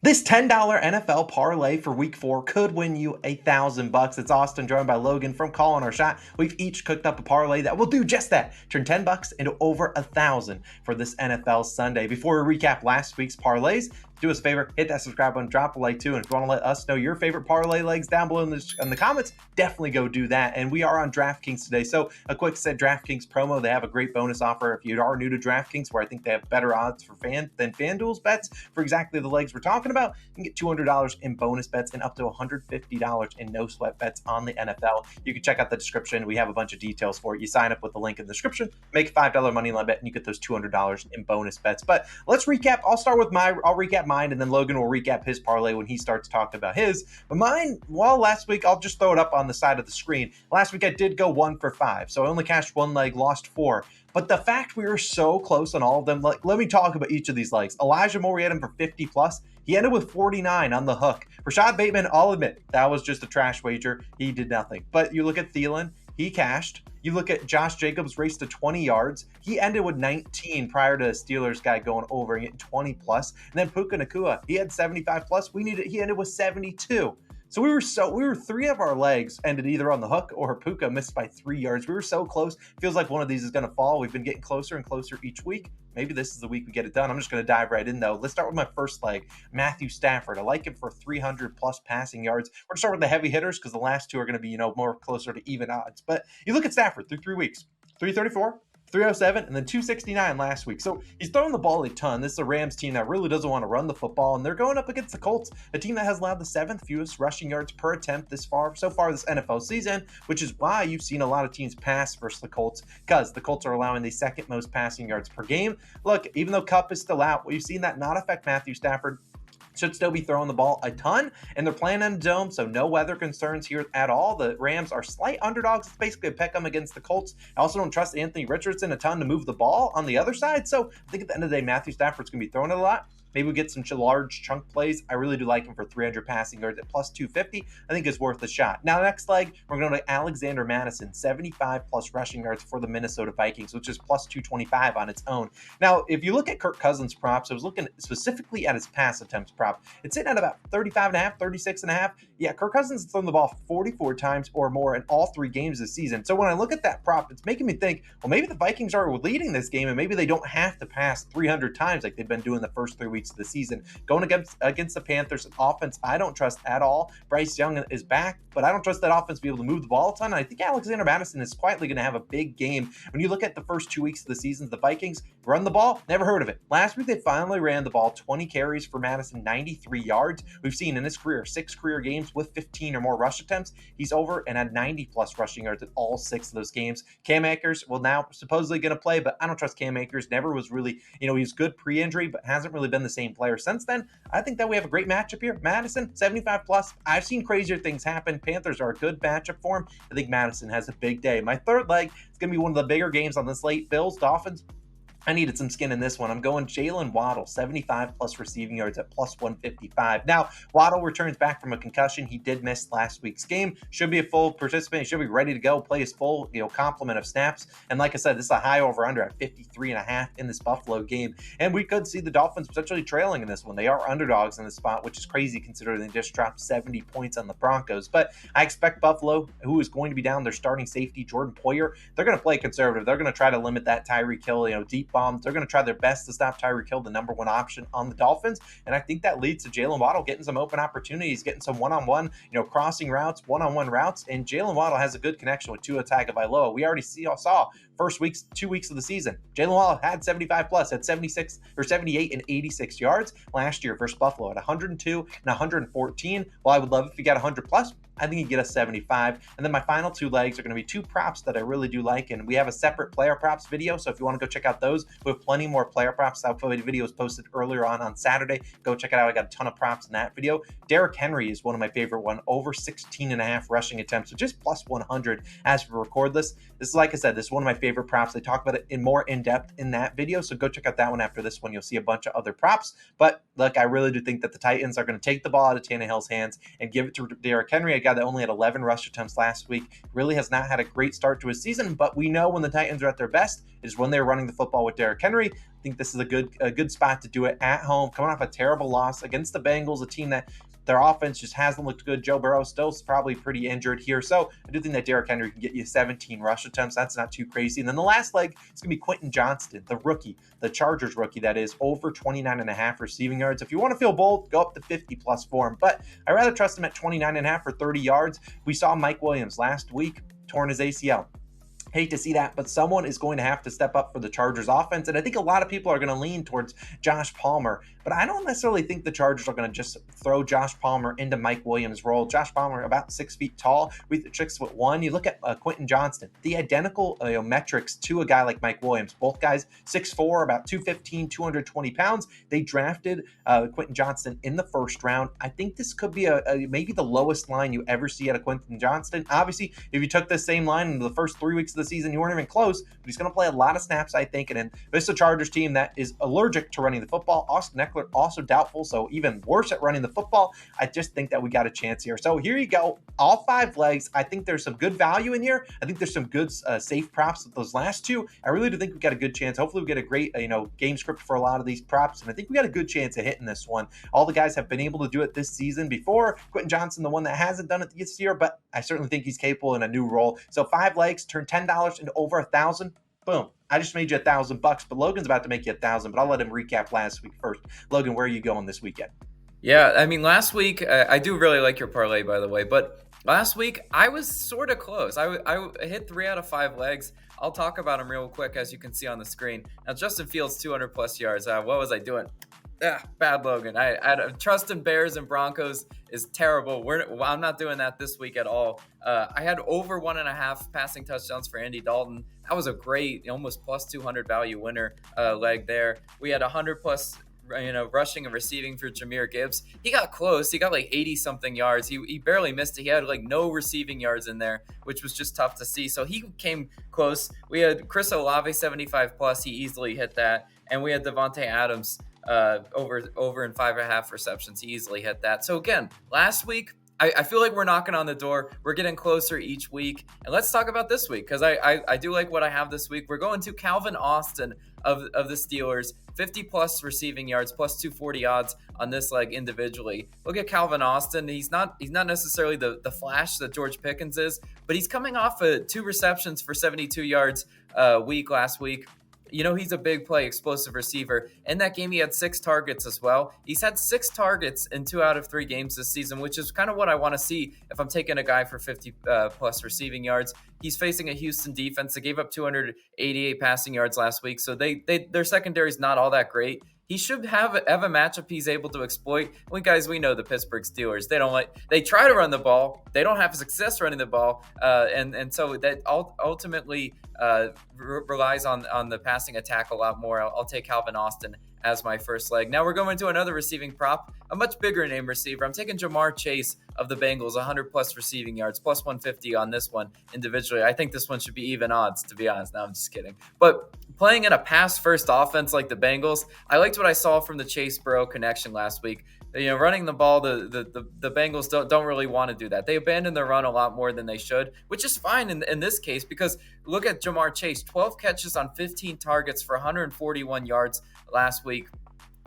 This $10 NFL parlay for week 4 could win you $1,000. It's Austin joined by Logan from Calling Our Shot. We've each cooked up a parlay that will do just that. Turn $10 into over $1,000 for this NFL Sunday. Before we recap last week's parlays, do us a favor, hit that subscribe button, drop a like too, and if you want to let us know your favorite parlay legs down below in the comments, definitely go do that. And we are on DraftKings today, so a quick DraftKings promo. They have a great bonus offer if you are new to DraftKings, where I think they have better odds for than FanDuel's bets for exactly the legs we're talking about. You can get $200 in bonus bets and up to $150 in no sweat bets on the NFL. You can check out the description. We have a bunch of details for it. You sign up with the link in the description, make a $5 money line bet, and you get those $200 in bonus bets. But let's recap. I'll recap mine, and then Logan will recap his parlay when he starts talking about his. But mine, well, last week, I'll just throw it up on the side of the screen. Last week I did go 1 for 5, so I only cashed one leg, lost 4. But the fact we were so close on all of them, let me talk about each of these legs. Elijah Moore, we had him for 50 plus. He ended with 49 on the hook. Rashad Bateman, I'll admit, that was just a trash wager. He did nothing. But you look at Thielen, he cashed. You look at Josh Jacobs, raced to 20 yards. He ended with 19 prior to a Steelers guy going over and getting 20 plus. And then Puka Nacua, he had 75 plus. He ended with 72. So we were 3 of our legs ended either on the hook or Puka missed by 3 yards. We were so close. Feels like one of these is going to fall. We've been getting closer and closer each week. Maybe this is the week we get it done. I'm just going to dive right in, though. Let's start with my first leg, Matthew Stafford. I like him for 300 plus passing yards. We're going to start with the heavy hitters because the last two are going to be, more closer to even odds. But you look at Stafford through 3 weeks, 334, 307, and then 269 last week. So he's throwing the ball a ton. This is a Rams team that really doesn't want to run the football, and they're going up against the Colts, a team that has allowed the 7th fewest rushing yards per attempt so far this NFL season, which is why you've seen a lot of teams pass versus the Colts, because the Colts are allowing the 2nd most passing yards per game. Look, even though Kupp is still out, we've seen that not affect Matthew Stafford. Should still be throwing the ball a ton, and they're playing in a dome, so no weather concerns here at all. The Rams are slight underdogs. It's basically a pick 'em against the Colts. I also don't trust Anthony Richardson a ton to move the ball on the other side, so I think at the end of the day, Matthew Stafford's going to be throwing it a lot. Maybe we get some large chunk plays. I really do like him for 300 passing yards at plus 250. I think it's worth a shot. Now, next leg, we're going to Alexander Mattison, 75 plus rushing yards for the Minnesota Vikings, which is plus 225 on its own. Now, if you look at Kirk Cousins' props, I was looking specifically at his pass attempts prop. It's sitting at about 35.5, 36.5. Yeah, Kirk Cousins has thrown the ball 44 times or more in all 3 games this season. So when I look at that prop, it's making me think, well, maybe the Vikings are leading this game, and maybe they don't have to pass 300 times like they've been doing the first 3 weeks of the season. Going against the Panthers, an offense I don't trust at all. Bryce Young is back, but I don't trust that offense to be able to move the ball a ton. And I think Alexander Mattison is quietly going to have a big game. When you look at the first 2 weeks of the season, the Vikings run the ball, never heard of it. Last week, they finally ran the ball, 20 carries for Mattison, 93 yards. We've seen in his career, 6 career games with 15 or more rush attempts. He's over and had 90 plus rushing yards in all 6 of those games. Cam Akers, well, now supposedly going to play, but I don't trust Cam Akers. Never was really, he's good pre-injury, but hasn't really been the same player since then. I think that we have a great matchup here. Madison, 75 plus. I've seen crazier things happen. Panthers are a good matchup for him. I think Madison has a big day. My third leg is going to be one of the bigger games on this slate. Bills, Dolphins. I needed some skin in this one. I'm going Jalen Waddle, 75 plus receiving yards at plus 155. Now, Waddle returns back from a concussion. He did miss last week's game. Should be a full participant. He should be ready to go, play his full, complement of snaps. And like I said, this is a high over-under at 53.5 in this Buffalo game. And we could see the Dolphins potentially trailing in this one. They are underdogs in this spot, which is crazy considering they just dropped 70 points on the Broncos. But I expect Buffalo, who is going to be down their starting safety, Jordan Poyer, they're going to play conservative. They're going to try to limit that Tyreek Hill, deep bombs. They're going to try their best to stop Tyreek Hill, the number 1 option on the Dolphins. And I think that leads to Jalen Waddle getting some open opportunities, getting some one-on-one, crossing routes, one-on-one routes. And Jalen Waddle has a good connection with Tua Tagovailoa. We already saw first 2 weeks of the season. Jalen Waddle had 75 plus, had 76 or 78 and 86 yards last year versus Buffalo at 102 and 114. Well, I would love if you got 100 plus. I think you get a 75. And then my final 2 legs are going to be 2 props that I really do like. And we have a separate player props video. So if you want to go check out those, we have plenty more player props. That video was posted earlier on Saturday. Go check it out. I got a ton of props in that video. Derrick Henry is one of my favorite one, over 16.5 rushing attempts. So just plus 100 as we record this. This is, like I said, this is one of my favorite props. I talk about it in more in-depth in that video. So go check out that one after this one. You'll see a bunch of other props. But look, I really do think that the Titans are going to take the ball out of Tannehill's hands and give it to Derrick Henry, a guy that only had 11 rush attempts last week. Really has not had a great start to his season, but we know when the Titans are at their best is when they're running the football with Derrick Henry. I think this is a good spot to do it at home, coming off a terrible loss against the Bengals, a team that their offense just hasn't looked good. Joe Burrow still probably pretty injured here. So I do think that Derrick Henry can get you 17 rush attempts. That's not too crazy. And then the last leg is going to be Quentin Johnston, the rookie, the Chargers rookie, that is, over 29.5 receiving yards. If you want to feel bold, go up to 50 plus for him. But I rather trust him at 29.5 for 30 yards. We saw Mike Williams last week, torn his ACL. Hate to see that, but someone is going to have to step up for the Chargers offense. And I think a lot of people are going to lean towards Josh Palmer, but I don't necessarily think the Chargers are going to just throw Josh Palmer into Mike Williams' role. Josh Palmer, about 6 feet tall, with 6'1". You look at Quentin Johnston, the identical metrics to a guy like Mike Williams. Both guys 6'4", about 215, 220 pounds. They drafted Quentin Johnston in the first round. I think this could be maybe the lowest line you ever see out of Quentin Johnston. Obviously, if you took this same line in the first 3 weeks of the season, you weren't even close, but he's going to play a lot of snaps, I think. And this is a Chargers team that is allergic to running the football. Austin Eckler also doubtful, so even worse at running the football. I just think that we got a chance here. So here you go, all 5 legs. I think there's some good value in here. I think there's some good safe props with those last 2. I really do think we got a good chance. Hopefully we get a great game script for a lot of these props, and I think we got a good chance of hitting this one. All the guys have been able to do it this season before. Quentin Johnston, the one that hasn't done it this year, but I certainly think he's capable in a new role. So 5 legs, turn $10 into over 1,000. Boom. I just made you $1,000, but Logan's about to make you 1,000, but I'll let him recap last week first. Logan, where are you going this weekend? Yeah, I mean, last week, I do really like your parlay, by the way, but last week I was sort of close. I hit 3 out of 5 legs. I'll talk about them real quick, as you can see on the screen. Now, Justin Fields, 200 plus yards. What was I doing? Bad Logan. I trust in Bears and Broncos is terrible. I'm not doing that this week at all. I had over 1.5 passing touchdowns for Andy Dalton. That was a great, almost plus 200 value winner leg there. We had 100 plus rushing and receiving for Jahmyr Gibbs. He got close. He got like 80 something yards. He barely missed it. He had like no receiving yards in there, which was just tough to see. So he came close. We had Chris Olave 75 plus. He easily hit that. And we had Devontae Adams over in 5.5 receptions. He easily hit that. So again, last week, I feel like we're knocking on the door. We're getting closer each week. And let's talk about this week, because I do like what I have this week. We're going to Calvin Austin of the Steelers, 50 plus receiving yards, plus 240 odds on this leg individually. Look at Calvin Austin. He's not necessarily the flash that George Pickens is, but he's coming off 2 receptions for 72 yards week last week. He's a big play, explosive receiver. In that game, he had 6 targets as well. He's had 6 targets in 2 out of 3 games this season, which is kind of what I want to see if I'm taking a guy for 50 plus receiving yards. He's facing a Houston defense that gave up 288 passing yards last week, so their secondary is not all that great. He should have a matchup he's able to exploit. We know the Pittsburgh Steelers. They try to run the ball. They don't have success running the ball, and so that ultimately relies on the passing attack a lot more. I'll take Calvin Austin as my first leg. Now we're going to another receiving prop, a much bigger name receiver. I'm taking Jamar Chase of the Bengals, 100 plus receiving yards, plus 150 on this one individually. I think this one should be even odds, to be honest. No, I'm just kidding. But playing in a pass-first offense like the Bengals, I liked what I saw from the Chase-Burrow connection last week. Running the ball, the Bengals don't really want to do that. They abandon their run a lot more than they should, which is fine in this case, because look at Jamar Chase, 12 catches on 15 targets for 141 yards last week.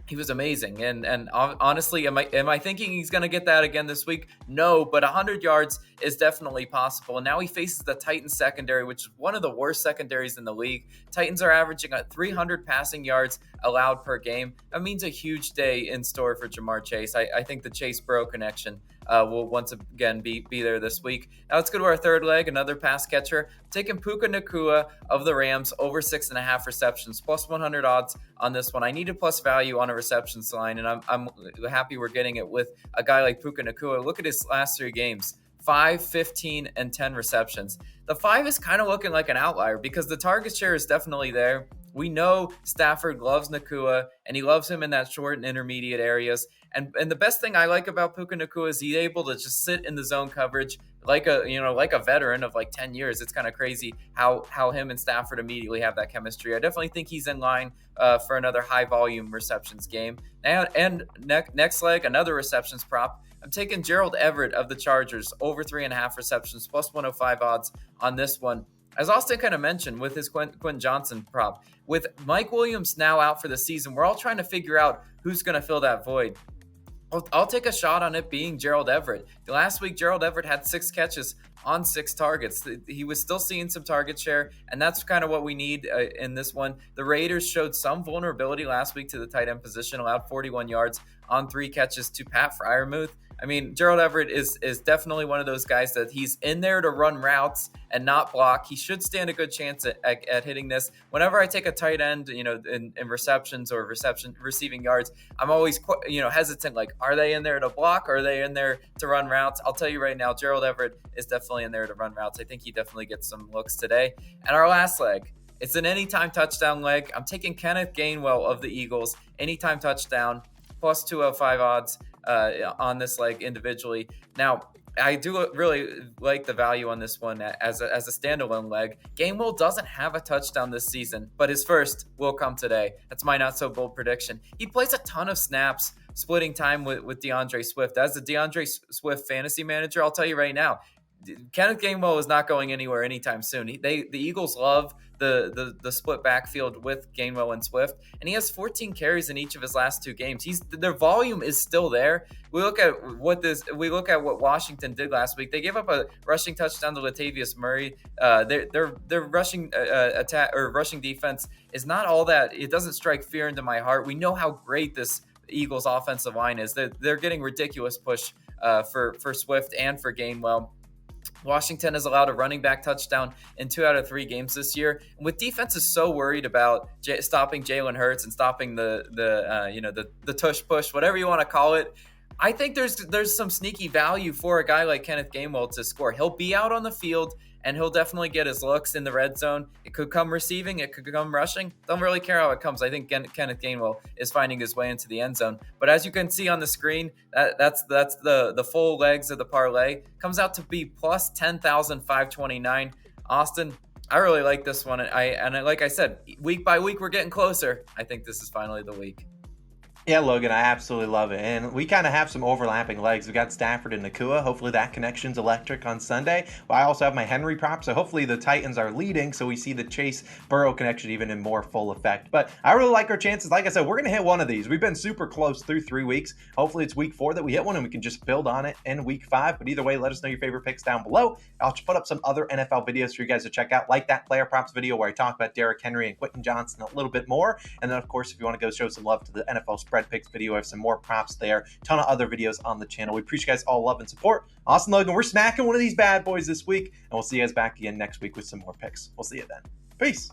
He was amazing. And honestly, am I thinking he's going to get that again this week? No, but 100 yards is definitely possible. And now he faces the Titans secondary, which is one of the worst secondaries in the league. Titans are averaging at 300 passing yards allowed per game. That means a huge day in store for Jamar Chase. I think the Chase-Burrow connection will once again be there this week. Now let's go to our third leg, another pass catcher. I'm taking Puka Nacua of the Rams, over 6.5 receptions, plus 100 odds on this one. I need a plus value on a receptions line, and I'm happy we're getting it with a guy like Puka Nacua. Look at his last 3 games. 5, 15, and 10 receptions. The 5 is kind of looking like an outlier because the target share is definitely there. We know Stafford loves Nacua, and he loves him in that short and intermediate areas. And the best thing I like about Puka Nacua is he's able to just sit in the zone coverage like a veteran of like 10 years. It's kind of crazy how him and Stafford immediately have that chemistry. I definitely think he's in line for another high volume receptions game. And next leg, another receptions prop. I'm taking Gerald Everett of the Chargers, over 3.5 receptions, plus 105 odds on this one. as Austin kind of mentioned with his Quentin Johnson prop, with Mike Williams now out for the season, we're all trying to figure out who's going to fill that void. I'll take a shot on it being Gerald Everett. Last week, Gerald Everett had 6 catches on 6 targets. He was still seeing some target share, and that's kind of what we need in this one. The Raiders showed some vulnerability last week to the tight end position, allowed 41 yards on 3 catches to Pat Freiermuth. I mean, Gerald Everett is definitely one of those guys that he's in there to run routes and not block. He should stand a good chance at hitting this. Whenever I take a tight end, in receptions or receiving yards, I'm always hesitant. Like, are they in there to block? Or are they in there to run routes? I'll tell you right now, Gerald Everett is definitely in there to run routes. I think he definitely gets some looks today. And our last leg, it's an anytime touchdown leg. I'm taking Kenneth Gainwell of the Eagles, anytime touchdown, plus 205 odds on this leg individually. Now, I do really like the value on this one as a standalone leg. Gainwell doesn't have a touchdown this season, but his first will come today. That's my not so bold prediction. He plays a ton of snaps, splitting time with DeAndre Swift. As a DeAndre Swift fantasy manager, I'll tell you right now, Kenneth Gainwell is not going anywhere anytime soon. The Eagles love the split backfield with Gainwell and Swift, and he has 14 carries in each of his last 2 games. Their volume is still there. We look at what Washington did last week. They gave up a rushing touchdown to Latavius Murray. Their rushing attack or rushing defense is not all that. It doesn't strike fear into my heart. We know how great this Eagles offensive line is. They're getting ridiculous push for Swift and for Gainwell. Washington has allowed a running back touchdown in 2 out of 3 games this year. And with defenses so worried about stopping Jalen Hurts and stopping the tush push, whatever you want to call it, I think there's some sneaky value for a guy like Kenneth Gainwell to score. He'll be out on the field, and he'll definitely get his looks in the red zone. It could come receiving, it could come rushing. Don't really care how it comes. I think Kenneth Gainwell is finding his way into the end zone. But as you can see on the screen, that's the full legs of the parlay. Comes out to be plus 10,529. Austin, I really like this one. And like I said, week by week, we're getting closer. I think this is finally the week. Yeah, Logan, I absolutely love it. And we kind of have some overlapping legs. We got Stafford and Nakua. Hopefully that connection's electric on Sunday. Well, I also have my Henry prop, so hopefully the Titans are leading, so we see the Chase Burrow connection even in more full effect. But I really like our chances. Like I said, we're going to hit one of these. We've been super close through 3 weeks. Hopefully it's week 4 that we hit one, and we can just build on it in week 5. But either way, let us know your favorite picks down below. I'll put up some other NFL videos for you guys to check out, like that player props video where I talk about Derrick Henry and Quentin Johnson a little bit more. And then, of course, if you want to go show some love to the NFL spread picks video, I have some more props there. Ton of other videos on the channel. We appreciate you guys all love and support. Austin, Logan, we're smacking one of these bad boys this week, and we'll see you guys back again next week with some more picks. We'll see you then. Peace.